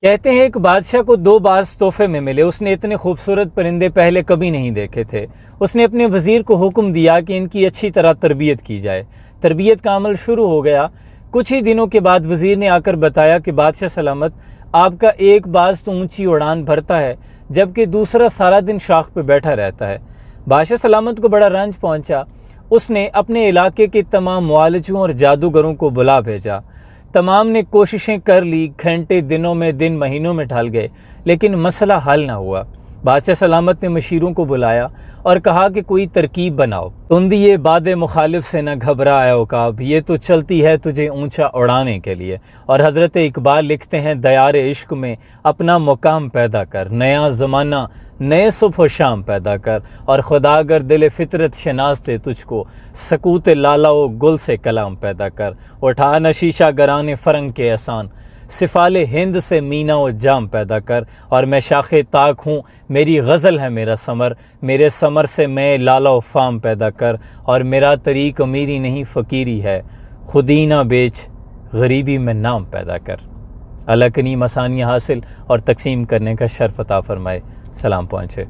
कहते हैं एक बादशाह को 2 बाज तोहफे में मिले। उसने इतने खूबसूरत परिंदे पहले कभी नहीं देखे थे। उसने अपने वजीर को हुक्म दिया कि इनकी अच्छी तरह तरबियत की जाए। तरबियत का अमल शुरू हो गया। कुछ ही दिनों के बाद वजीर ने आकर बताया कि बादशाह सलामत, आपका एक बाज तो ऊंची उड़ान भरता है जबकि दूसरा सारा दिन शाख पे बैठा रहता है। बादशाह सलामत को बड़ा रंज पहुंचा। उसने अपने इलाके के तमाम मुआलिजों और जादूगरों को बुला भेजा। तमाम ने कोशिशें कर ली, घंटे दिनों में, दिन महीनों में ढल गए, लेकिन मसला हल ना हुआ। बादशाह सलामत ने मशीरों को बुलाया और कहा कि कोई तरकीब बनाओ। तुंदिए बादे मुखालिफ से न घबराए उकाब, ये तो चलती है तुझे ऊंचा उड़ाने के लिए। और हजरत इकबाल लिखते हैं, दयारे इश्क में अपना मुकाम पैदा कर, नया ज़माना नए सुबह शाम पैदा कर। और खुदा अगर दिल फितरत शनास दे तुझको, सकूत लाला ओ गुल से कलाम पैदा कर। उठा न शीशा गराने फरंग के एहसान, सिफाले हिंद से मीना व जाम पैदा कर। और मैं शाखे ताक हूँ, मेरी गज़ल है मेरा समर, मेरे समर से मैं लाला व फाम पैदा कर। और मेरा तरीक अमीरी नहीं फ़कीरी है, खुदी ना बेच गरीबी में नाम पैदा कर। अल्लाह करीम आसानियाँ हासिल और तकसीम करने का शर्फ अता फरमाए। सलाम पहुँचे।